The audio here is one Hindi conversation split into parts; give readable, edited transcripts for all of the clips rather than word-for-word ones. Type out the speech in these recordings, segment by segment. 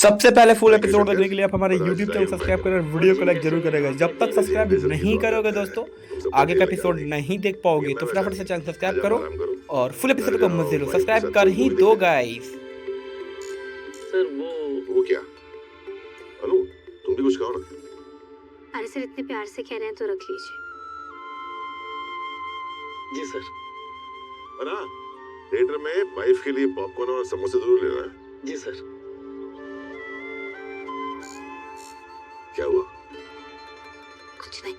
सबसे पहले फुल एपिसोड देखने के लिए आप हमारे YouTube चैनल सब्सक्राइब करें, वीडियो को लाइक जरूर करेगा। जब तक सब्सक्राइब नहीं करोगे दोस्तों, आगे का एपिसोड नहीं देख पाओगे। तो फटाफट से चैनल सब्सक्राइब करो और फुल एपिसोड को मजे लो। सब्सक्राइब कर ही दो गाइस। सर वो क्या अनु, तुम भी कुछ कहो ना। अरे सर इतने प्यार से कह रहे हैं तो रख लीजिए। जी सर। और हाँ, थिएटर में वाइफ के लिए पॉपकॉर्न और समोसे जरूर लेना है। जी सर। क्या हुआ? कुछ नहीं।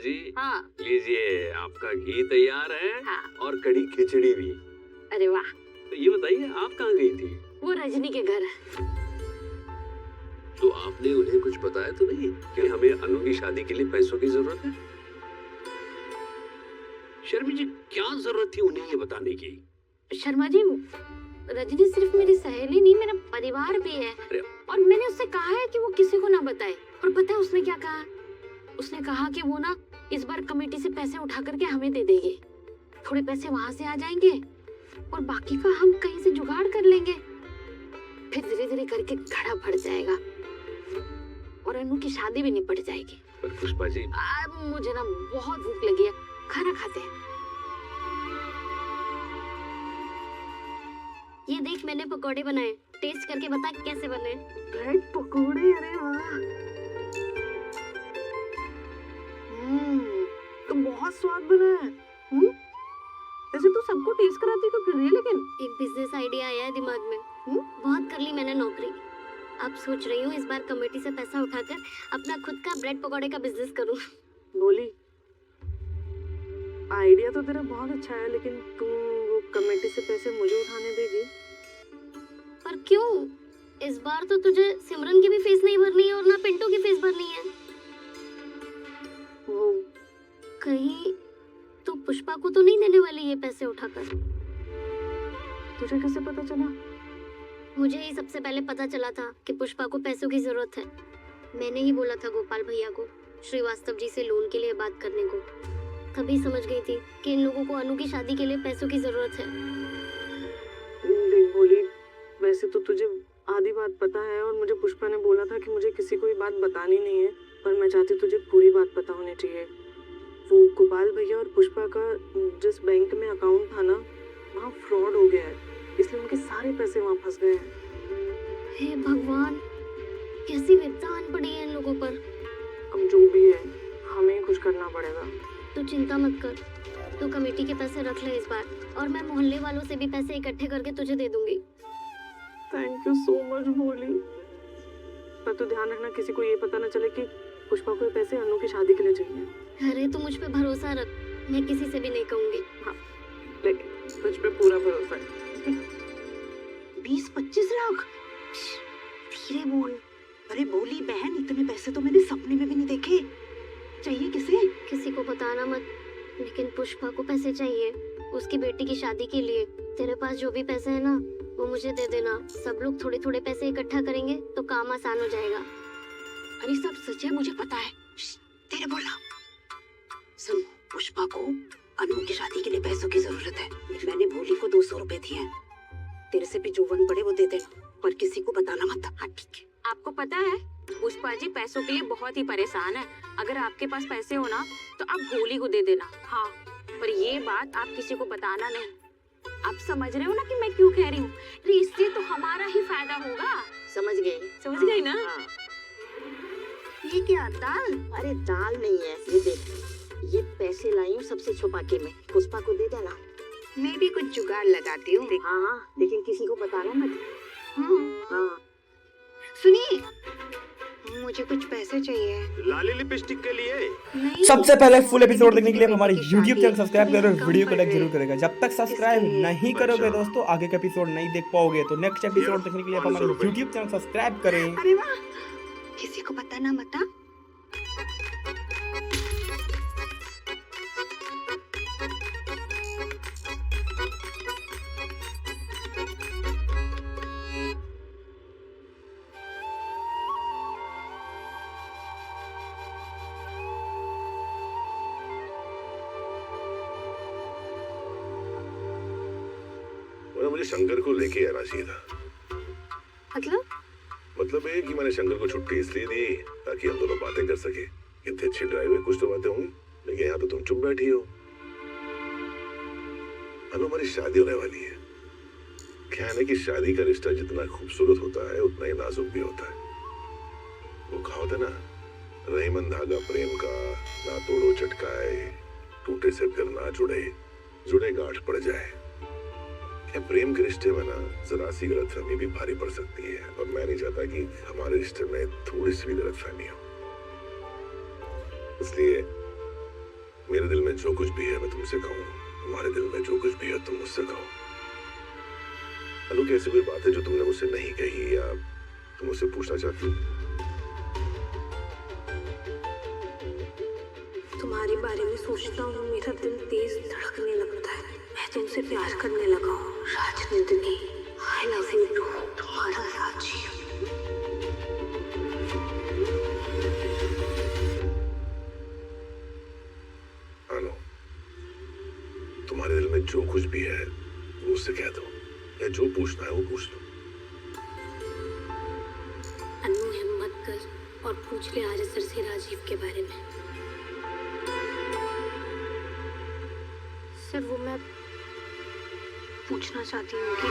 जी हाँ। लीजिए, आपका घी तैयार है। हाँ। और कड़ी खिचड़ी भी। अरे वाह। तो ये बताइए, आप कहाँ गई थी? वो रजनी के घर है। तो आपने उन्हें कुछ बताया तो नहीं कि हमें अनु की शादी के लिए पैसों की जरूरत है? शर्मी जी, क्या जरूरत थी उन्हें ये बताने की? शर्मा जी, रजनी सिर्फ मेरी सहेली नहीं, मेरा परिवार भी है। और मैंने उससे कहा है कि वो किसी को ना बताए। और पता है उसने क्या कहा? उसने कहा कि वो ना इस बार कमेटी से पैसे उठा करके हमें दे देंगे। थोड़े पैसे वहां से आ जाएंगे और बाकी का हम कहीं से जुगाड़ कर लेंगे। फिर धीरे धीरे करके घड़ा भर जाएगा और अनु की शादी भी निपट जाएगी। पर पुष्पा जी, मुझे ना बहुत भूख लगी है, खाना खाते हैं। ये देख, मैंने पकोड़े बनाए, टेस्ट करके बता कैसे बने। ब्रेड पकोड़े? अरे वाह, तो बहुत स्वाद बना है। ऐसे तो सबको टेस्ट कराती क्यों फिर रही है? लेकिन एक बिजनेस आइडिया आया है दिमाग में। बहुत कर ली मैंने नौकरी, अब सोच रही हूँ इस बार कमेटी से पैसा उठाकर अपना खुद का ब्रेड पकोड़े का बिजनेस करूँ। बोली, आइडिया तो तेरा बहुत अच्छा है, लेकिन तू वो कमेटी से पैसे मुझे उठाने देगी? पर क्यों? इस बार तो तुझे सिमरन की भी फीस नहीं भरनी है और ना पिंटू की फीस भरनी है। वो कहीं तू पुष्पा को तो नहीं देने वाली ये पैसे उठाकर? तुझे कैसे पता चला? मुझे ही सबसे पहले पता चला था कि पुष्पा को पैसों की जरूरत है। मैंने ही बोला था गोपाल भैया को श्रीवास्तव जी से लोन के लिए बात करने को। तभी समझ गई थी कि इन लोगों को अनु की शादी के लिए पैसों की जरूरत है। देख बोली, वैसे तो तुझे आधी बात पता है और मुझे पुष्पा ने बोला था कि मुझे किसी को ये बात बतानी नहीं है, पर मैं चाहती तुझे पूरी बात पता होनी चाहिए। वो गोपाल भैया और पुष्पा का जिस बैंक में अकाउंट था ना, वहाँ फ्रॉड हो गया है, इसलिए उनके सारे पैसे वहाँ फंस गए हैं। हे भगवान, कैसी विपदा आन पड़ी है इन लोगों पर। अब जो भी है, हमें ही कुछ करना पड़ेगा। तू चिंता मत कर, तू कमेटी के पैसे रख ले इस बार, और मैं मोहल्ले वालों से भी पैसे इकट्ठे करके तुझे दे दूंगी। थैंक यू सो मच भोली। पर तू ध्यान रखना, किसी को ये पता न चले कि पुष्पा को पैसे अनु की शादी के लिए चाहिए। अरे तू मुझ पे भरोसा रख, मैं किसी से भी नहीं कहूंगी। हाँ, लेकिन तुझ पे पूरा भरोसा है। 20-25 लाख? धीरे बोल। अरे बोली बहन, इतने पैसे तो मैंने सपने में भी नहीं देखे। चाहिए किसे? किसी को बताना मत, लेकिन पुष्पा को पैसे चाहिए उसकी बेटी की शादी के लिए। तेरे पास जो भी पैसे है ना, वो मुझे दे देना। सब लोग थोड़े थोड़े पैसे इकट्ठा करेंगे तो काम आसान हो जाएगा। अरे सब सच है, मुझे पता है। तेरे बोलना। सुन, पुष्पा को अनु की शादी के लिए पैसों की जरूरत है। मैंने भोली को 200 रुपए दिए हैं। तेरे से भी जो वन पड़े वो दे देना, पर किसी को बताना मत। हाँ ठीक है। आपको पता है पुष्पा जी पैसों के लिए बहुत ही परेशान है। अगर आपके पास पैसे हो ना तो आप भोली को दे देना। हाँ, पर ये बात आप किसी को बताना नहीं। आप समझ रहे हो ना कि मैं क्यों कह रही हूँ? इससे तो हमारा ही फायदा होगा। समझ गई? समझ गई ना? ये क्या दाल? अरे दाल नहीं है, ये देख, ये पैसे लाई हूँ सबसे छुपा के। मैं पुष्पा को दे देना। मैं भी कुछ जुगाड़ लगाती हूँ। हाँ, लेकिन किसी को बताना मत। हाँ। हाँ। सुनिए, मुझे कुछ पैसे चाहिए। लाली लिपस्टिक के लिए। नहीं, सबसे पहले फुल एपिसोड देखने के लिए आप मेरी हमारे बेटी की YouTube चैनल शादी सब्सक्राइब करो और कम वीडियो को पड़ लाइक रही जरूर है। करेगा। जब तक सब्सक्राइब इसलिए। नहीं करोगे अच्छा। दोस्तों आगे का एपिसोड नहीं देख पाओगे। तो नेक्स्ट एपिसोड देखने के लिए आप 500 हमारे रुपए। YouTube चैनल सब्सक्राइब करें। अरे वाह, किसी को पता ना मता। मुझे शंकर को लेके आना चाहिए था। मतलब है कि मैंने शंकर को छुट्टी इसलिए दी ताकि हम दोनों बातें कर सके। इतनी अच्छी ड्राइव में कुछ तो बातें होंगी, लेकिन यहाँ तो तुम चुप बैठी हो। अनु, हमारी शादी होने वाली है। क्या है ना कि शादी का रिश्ता जितना खूबसूरत होता है उतना ही नाजुक भी होता है। वो कहावत है ना, रहीमन धागा प्रेम का, ना तोड़ो चटकाए, टूटे से फिर ना जुड़े, जुड़े गांठ पड़ जाए। प्रेम के रिश्ते में ना जरा सी गलतफहमी भी भारी पड़ सकती है, और मैं नहीं चाहता कि हमारे रिश्ते में थोड़ी सी भी गलतफहमी हो। इसलिए मेरे दिल में जो कुछ भी है मैं तुमसे कहूँ, तुम्हारे दिल में जो कुछ भी है तुम मुझसे कहो। अनु, कैसी कोई बात है जो तुमने मुझसे नहीं कही या तुम मुझसे पूछना चाहती हो? तुम्हारे बारे में सोचता हूँ मेरा दिल तेज धड़कने लगता है। मैं तुमसे प्यार करने लगा हूँ Rajnandini. I love you too, तुम्हारा राजीव। अनु, तुम्हारे दिल में जो कुछ भी है वो मुझसे कह दो, या जो पूछना है वो पूछ लो। अनु, हिम्मत कर और पूछ ले आज सर से राजीव के बारे में। सर, वो मैं पूछना चाहती हूँ कि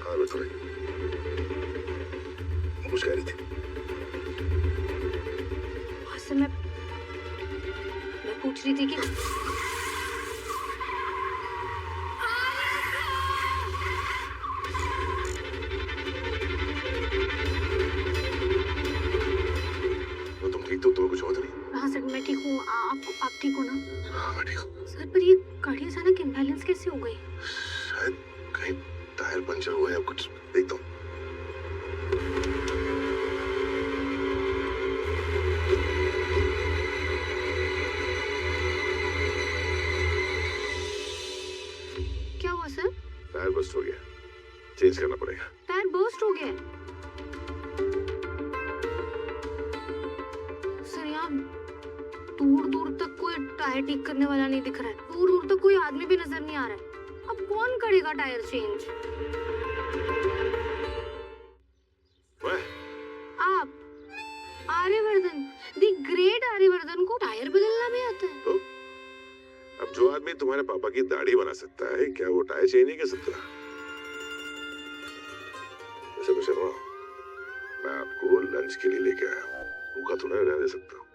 हाँ, बताओ, कुछ कह रही थी? हाँ सर, मैं पूछ रही थी कि तुम ठीक तो कुछ और नहीं? हाँ सर, मैं ठीक हूँ। आप ठीक हो ना? हाँ, मैं ठीक हूँ। सर, पर ये गाड़ी अचानक इम्बैलेंस कैसे हो गई? शायद कहीं टायर पंचर हुआ है या कुछ, देखता हूँ। क्या हुआ सर? टायर बस्ट हो गया, चेंज करना पड़ेगा। टायर बर्स्ट हो गया? सर, यहाँ दूर दूर तक कोई टायर ठीक करने वाला नहीं दिख रहा है। दूर दूर तक कोई आदमी भी नजर नहीं आ रहा है। अब कौन करेगा टायर चेंज? आप आर्यवर्धन, द ग्रेट आर्यवर्धन को टायर बदलना भी आता है? तो अब जो आदमी तुम्हारे पापा की दाढ़ी बना सकता है, क्या वो टायर चेंज नहीं कर सकता? वैसे तो शर्मा, मैं आपको लंच के लिए लेके आया हूँ, भूखा थोड़ा रहने दे सकता हूँ।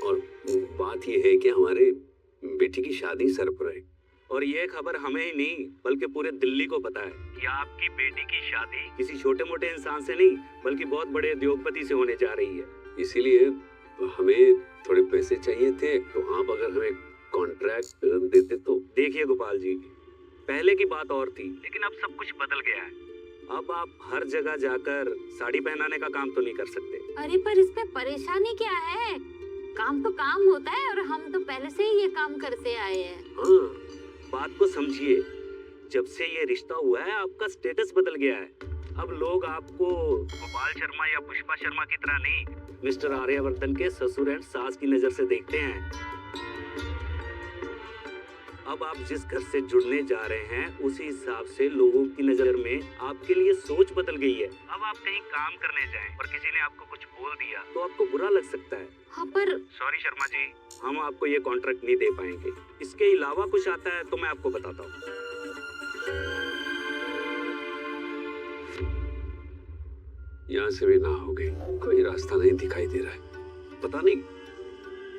और बात यह है कि हमारे बेटी की शादी सर पर है, और ये खबर हमें ही नहीं बल्कि पूरे दिल्ली को पता है कि आपकी बेटी की शादी किसी छोटे मोटे इंसान से नहीं बल्कि बहुत बड़े उद्योगपति से होने जा रही है। इसीलिए हमें थोड़े पैसे चाहिए थे, तो आप अगर हमें कॉन्ट्रैक्ट देते तो। देखिए गोपाल जी, पहले की बात और थी, लेकिन अब सब कुछ बदल गया है। अब आप हर जगह जाकर साड़ी पहनाने का काम तो नहीं कर सकते। अरे पर इसमें परेशानी क्या है? काम तो काम होता है और हम तो पहले से ही ये काम करते आए हैं। हाँ, बात को समझिए। जब से ये रिश्ता हुआ है आपका स्टेटस बदल गया है। अब लोग आपको गोपाल शर्मा या पुष्पा शर्मा की तरह नहीं, मिस्टर आर्यवर्धन के ससुर एंड सास की नजर से देखते हैं। अब आप जिस घर से जुड़ने जा रहे हैं उसी हिसाब से लोगों की नजर में आपके लिए सोच बदल गई है। अब आप कहीं काम करने जाएं और किसी ने आपको कुछ बोल दिया तो आपको बुरा लग सकता है। हाँ पर सॉरी शर्मा जी, हम आपको ये कॉन्ट्रैक्ट नहीं दे पाएंगे। इसके अलावा कुछ आता है तो मैं आपको बताता हूँ। यहाँ से भी ना होगी, कोई रास्ता नहीं दिखाई दे रहा है, पता नहीं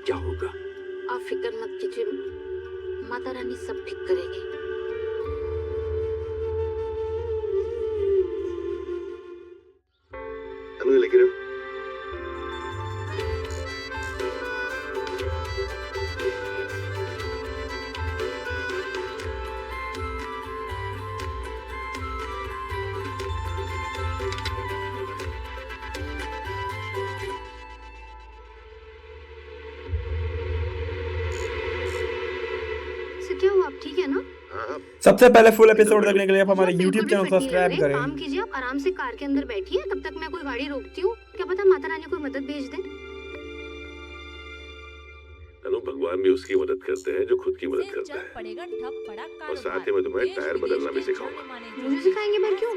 क्या होगा। आप फिक्र मत कीजिए, माता रानी सब ठीक करेगी। अनु, ये लेके रहो। क्या हुआ, आप ठीक है ना? हाँ, सबसे पहले फुल एपिसोड देखने के लिए आप हमारे बिल्कुल YouTube भी चैनल फट नहीं सब्सक्राइब लग रहे। करें। काम कीजिए, आप आराम से कार के अंदर बैठिए, तब तक मैं कोई गाड़ी रोकती हूँ। क्या पता माता रानी कोई मदद भेज दे। अनु, भगवान भी उसकी मदद करते हैं जो खुद की मदद करता है। और साथ ही मैं तुम्हें टायर बदलना भी सिखाऊंगा। मुझे सिखाएंगे? पर क्यों?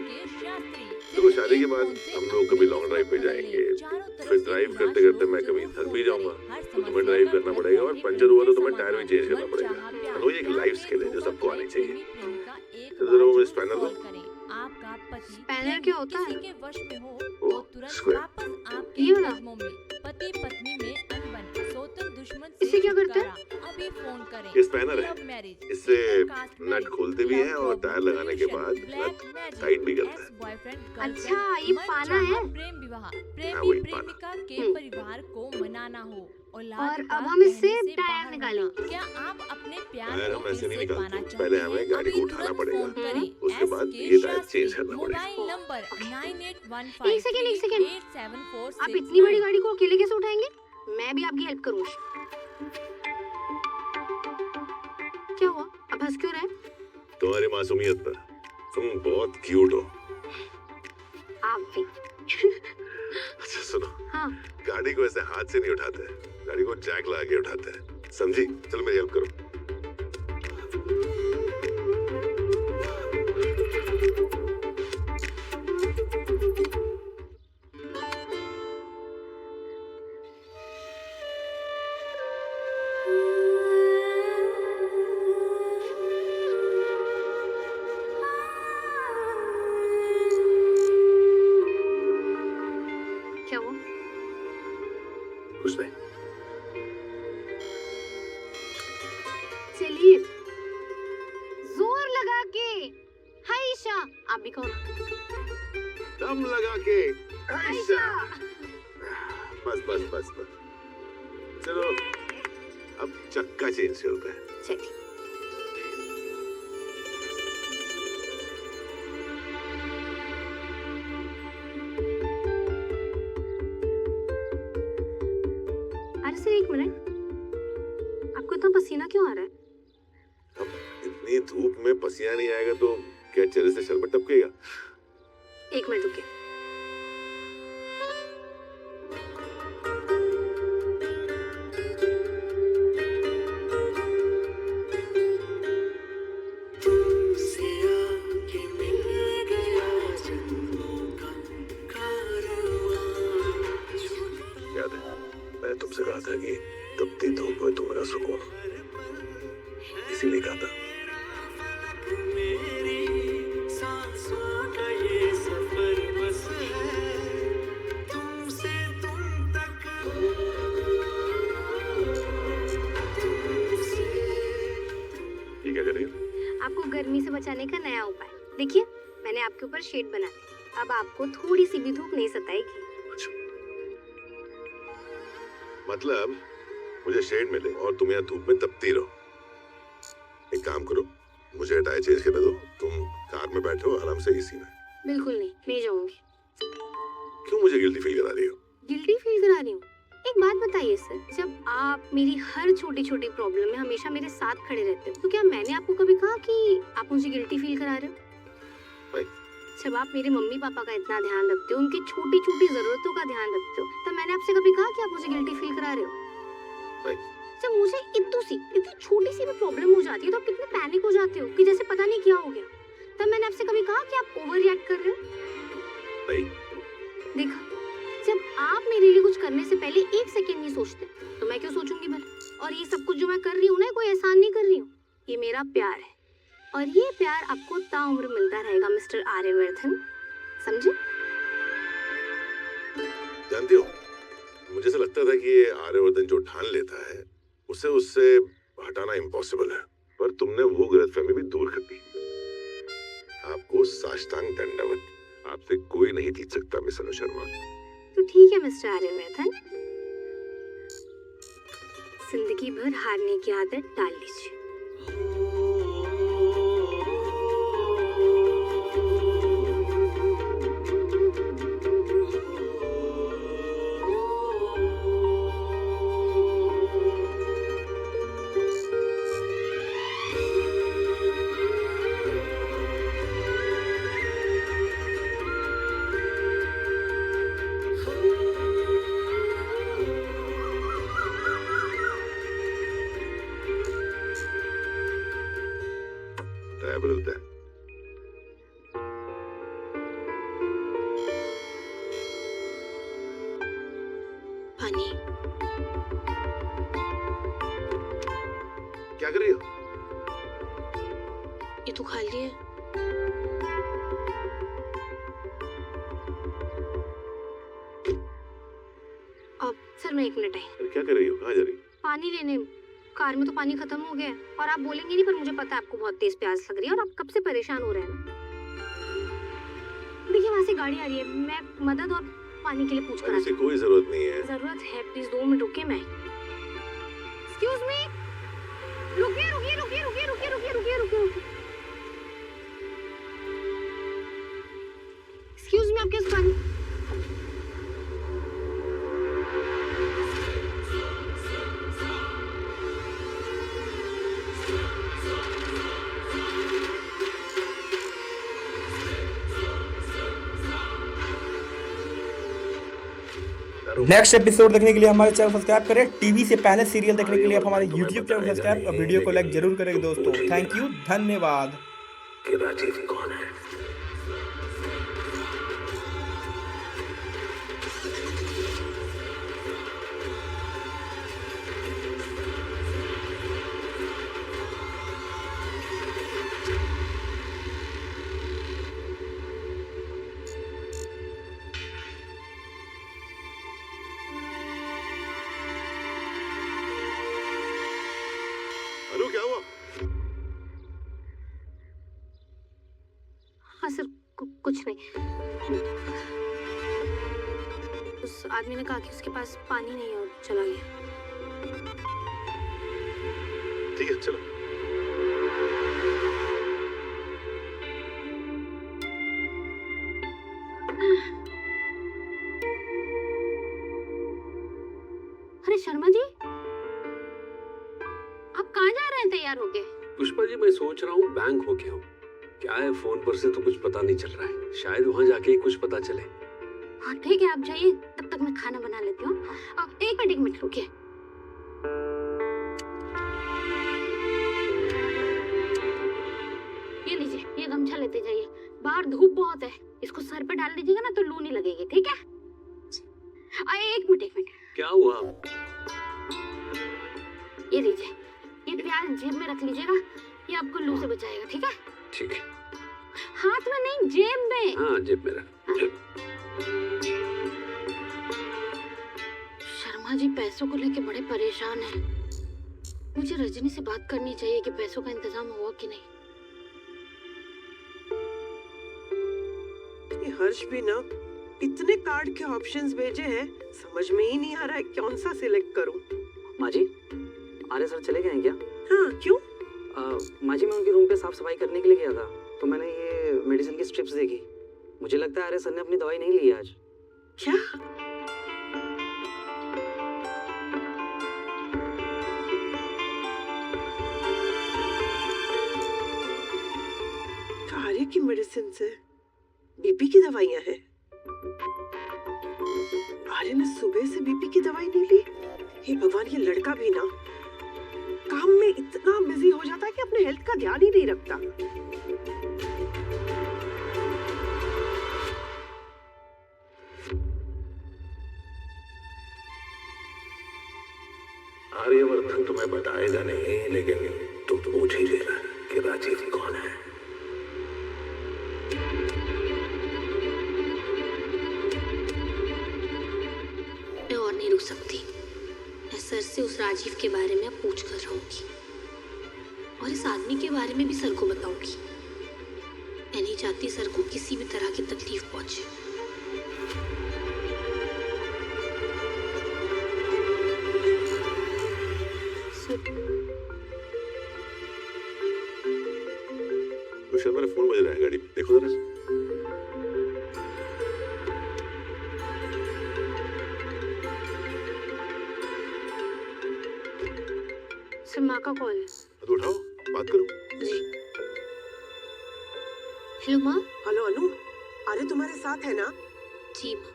देखो, शादी के बाद हम लोग कभी लॉन्ग ड्राइव पे जाएंगे, फिर ड्राइव करते करते मैं कभी थक भी जाऊंगा, तो तुम्हें ड्राइव करना पड़ेगा, और पंचर हुआ तो तुम्हें टायर भी चेंज करना पड़ेगा। अनु, ये एक लाइफ स्किल है जो सबको आनी चाहिए। जरा वो स्पैनर दो। स्पैनर क्या होता है? ओ, स्क्वायर। ये वाला? इसे क्या करते हैं? ये स्पैनर है, इससे नट खोलते भी हैं और टायर लगाने के बाद नट टाइट भी करता है। अच्छा, ये पाना है। हाँ, वही पाना। के परिवार को मनाना हो और अब हम इससे टायर निकालेंगे। क्या आप अपने टायर प्यार हम को ऐसे नहीं फिर से निकालते। पाना चाहते पहले हैं? हमें गाड़ी को अभी उठाना तुरंत पड़ेगा। फोन करें। उसके बाद SK ये टायर शास्त्री। चेंज करना पड़ेगा। मोबाइल नंबर एक सेकंड। 9815 आप इतनी बड़ी गाड़ी को अकेले कैसे उठाएंगे? मैं भी आपकी हेल्प करूंगी। क्या हुआ, अब हंस क्यों रहे हैं? तुम्हारी मासूमियत पर। तुम बहुत क्यूट हो। आप भी। अच्छा सुनो, हाँ, गाड़ी को ऐसे हाथ से नहीं उठाते, गाड़ी को जैक लगा के उठाते हैं, समझी? चलो मेरी हेल्प करो। क्या हुआ? कुछ नहीं। चलिए, जोर लगा के। हाय ईशा, आप भी कहो ना। दम लगा के। ऐसा। बस बस बस बस। चलो, अब चक्का चेंज करते हैं। चलिए। अरे सर, एक मिनट, आपको इतना पसीना क्यों आ रहा है? अब इतनी धूप में पसीना नहीं आएगा तो क्या चेहरे से शरबत टपकेगा? एक मिनट रुकिए। याद है, मैंने तुमसे कहा था कि तपती धूप में तुम मेरा सुकून, इसीलिए कहा था। ये क्या करेगा? आपको गर्मी से बचाने का नया उपाय। देखिए, मैंने आपके ऊपर शेड बना दिया। अब आपको थोड़ी सी भी धूप नहीं सताएगी। अच्छा, मतलब मुझे शेड मिले और तुम यहाँ धूप में तपती रहो। एक काम करो, मुझे टायर चेंज करने दो, तुम कार में बैठो आराम से एसी में। बिल्कुल नहीं जाऊंगी। क्यों मुझे गिल्टी फील करा रही हो? गिल्टी फील करा रही हूँ? एक बात बताइए सर, जब आप मेरी हर छोटी छोटी प्रॉब्लम में हमेशा मेरे साथ खड़े रहते हो, तो क्या मैंने आपको कभी कहा कि आप मुझे गिल्टी फील करा रहे हो? नहीं। जब आप मेरे मम्मी पापा का इतना ध्यान रखते हो, उनकी छोटी छोटी जरूरतों का ध्यान रखते हो, तब मैंने आपसे कभी कहा कि आप मुझे गिल्टी फील करा रहे हो? नहीं। जब मुझे इतनी छोटी सी भी प्रॉब्लम हो जाती है तो आप कितने पैनिक हो जाते हो कि जैसे पता नहीं क्या हो गया। तब मैंने आपसे कभी कहा कि आप ओवर रिएक्ट कर रहे हो? नहीं। देखा, जब आप मेरे लिए कुछ करने से पहले एक सेकंड नहीं सोचते तो मैं क्यों सोचूंगी भला? और ये सब कुछ जो मैं कर रही हूँ ना, कोई एहसान नहीं कर रही हूँ, ये मेरा प्यार है। और ये प्यार आपको ताउम्र मिलता रहेगा मिस्टर आर्यवर्धन, समझे? जानती हो, मुझे ऐसा लगता था कि ये आर्यवर्धन जो ठान लेता है उसे उससे हटाना इम्पॉसिबल है, पर तुमने वो गलतफहमी भी दूर कर दी। आपको साष्टांग दंडवत, आपसे कोई नहीं जीत सकता मिस अनु शर्मा। तो ठीक है मिस्टर आर्यवर्धन, जिंदगी भर हारने की आदत डाल लीजिए। बदलता है। पानी। क्या कर रही हो? ये तो खाली है। अब सर मैं 1 मिनट आई। क्या कर रही हो? कहाँ जा रही हो? पानी लेने। कार में तो पानी खत्म हो गया है और आप बोलेंगे नहीं, पर मुझे पता है आपको बहुत तेज प्यास लग रही है और आप कब से परेशान हो रहे हैं। देखिए वहाँ से गाड़ी आ रही है, मैं मदद और पानी के लिए पूछ कर आती हूँ। कोई जरूरत नहीं है। जरूरत है, प्लीज 2 मिनट रुकिए। मैं एक्सक्यूज मी, रुकिए रुकिए रुकिए रुकिए रुकिए रुकिए रुकिए रुकिए। एक्सक्यूज मी, आपके पास पानी? नेक्स्ट एपिसोड देखने के लिए हमारे चैनल सब्सक्राइब करें। टीवी से पहले सीरियल देखने के लिए आप हमारे यूट्यूब चैनल सब्सक्राइब और वीडियो को लाइक जरूर करें दोस्तों। थैंक यू, धन्यवाद। कि राजीव कौन है? अनु क्या हुआ? हाँ सर, कुछ नहीं। उस आदमी ने कहा कि उसके पास पानी नहीं है और चला गया। ठीक है चलो। अरे शर्मा जी, आप कहाँ जा रहे हैं तैयार होके? पुष्पा जी मैं सोच रहा हूँ बैंक होके आऊँ। क्या है, फोन पर से तो कुछ पता नहीं चल रहा है, शायद वहाँ जाके ही कुछ पता चले। हाँ ठीक है, आप जाइए, तब तक मैं खाना बना लेती हूँ। अब 1 मिनट रुकिए। ये लीजिए, ये गमछा लेते जाइए, बाहर धूप बहुत है, इसको सर पे डाल दीजिएगा ना तो लू नहीं लगेगी, ठीक है? 1 मिनट। क्या हुआ? ये लीजिए, ये प्याज जेब में रख लीजिएगा, ये आपको लू से बचाएगा, ठीक है? ठीक है। हाथ में नहीं, जेब में। हाँ जेब में रख। शर्मा जी पैसों को लेके बड़े परेशान हैं। मुझे रजनी से बात करनी चाहिए कि पैसों का इंतजाम हुआ कि नहीं। ये हर्ष भी ना इतने कार्ड के ऑप्शंस भेजे हैं, समझ में ही नहीं आ रहा है कौन सा सिलेक्ट करूं। माँ जी, आर्य सर चले गए हैं क्या? हाँ क्यों? माँ जी मैं उनके रूम पे साफ सफाई करने के लिए गया था तो मैंने ये मेडिसिन की स्ट्रिप्स देखी। मुझे लगता है आर्य सर ने अपनी दवाई नहीं ली आज। क्या? आर्य की मेडिसिन से बीपी की दवाइयां हैं। आर्य ने सुबह से बीपी की दवाई नहीं ली। हे भगवान, ये लड़का भी ना काम में इतना बिजी हो जाता है कि अपने हेल्थ का ध्यान ही नहीं रखता। आर्यवर्धन तुम्हें बताएगा नहीं, लेकिन तुम तो पूछ ही लेना कि राजीव कौन है। उस राजीव के बारे में अब पूछ कर रहूंगी और इस आदमी के बारे में भी सर को बताऊंगी। मैं नहीं चाहती सर को किसी भी तरह की तकलीफ पहुंचे। तो मेरा फोन बज रहा है गाड़ी में, देखो जरा। सर माँ का कॉल है। तो उठाओ, बात करो। जी। हेलो माँ। हेलो अनु, अरे तुम्हारे साथ है ना? जी माँ।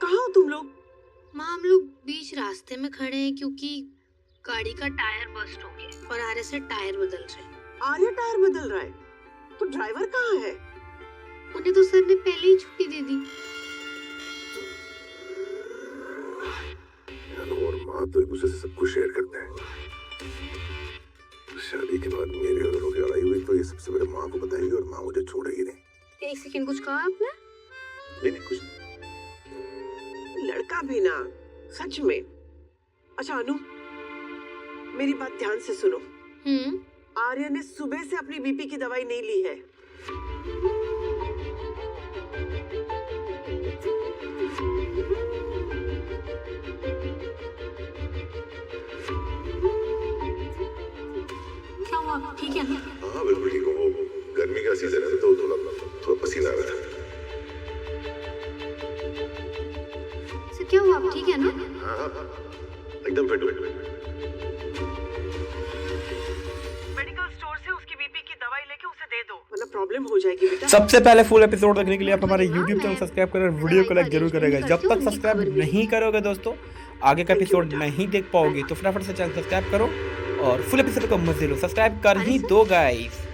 कहाँ हो तुम लोग? माँ हम लोग बीच रास्ते में खड़े हैं क्योंकि गाड़ी का टायर बस्ट हो गया और आर्य से टायर बदल रहे हैं। आर्य टायर बदल रहा है, तो ड्राइवर कहाँ है? उन्हें तो सर ने पहले ही छुट्टी दे दी। अनु और माँ तो एक दूसरे से सब कुछ शेयर करते हैं। शादी के बाद मेरे और अनु की लड़ाई हुई तो ये सबसे पहले माँ को बताएगी और माँ मुझे छोड़ेगी नहीं। एक सेकंड, कुछ कहा आपने? नहीं कुछ लड़का भी ना, सच में। अच्छा अनु, मेरी बात ध्यान से सुनो। आर्य ने सुबह से अपनी बीपी की दवाई नहीं ली है। क्या हुआ, ठीक है ना? हाँ बिल्कुल ठीक हूँ। गर्मी का सीजन है तो थोड़ा पसीना आ रहा था। सर क्या हुआ, आप ठीक है ना? हाँ एकदम फिट। मेडिकल स्टोर से उसकी बीपी की दवाई लेके उसे दे दो, वरना प्रॉब्लम हो जाएगी बेटा। सबसे पहले फुल एपिसोड देखने के लिए आप हमारे YouTube चैनल सब्सक्राइब करें, वीडियो को लाइक जरूर करेगा। जब तक सब्सक्राइब नहीं करोगे दोस्तों, आगे का एपिसोड नहीं देख पाओगे। तो फटाफट से चैनल सब्सक्राइब करो और फुल एपिसोड को मजे लो। सब्सक्राइब कर ही दो गाइस।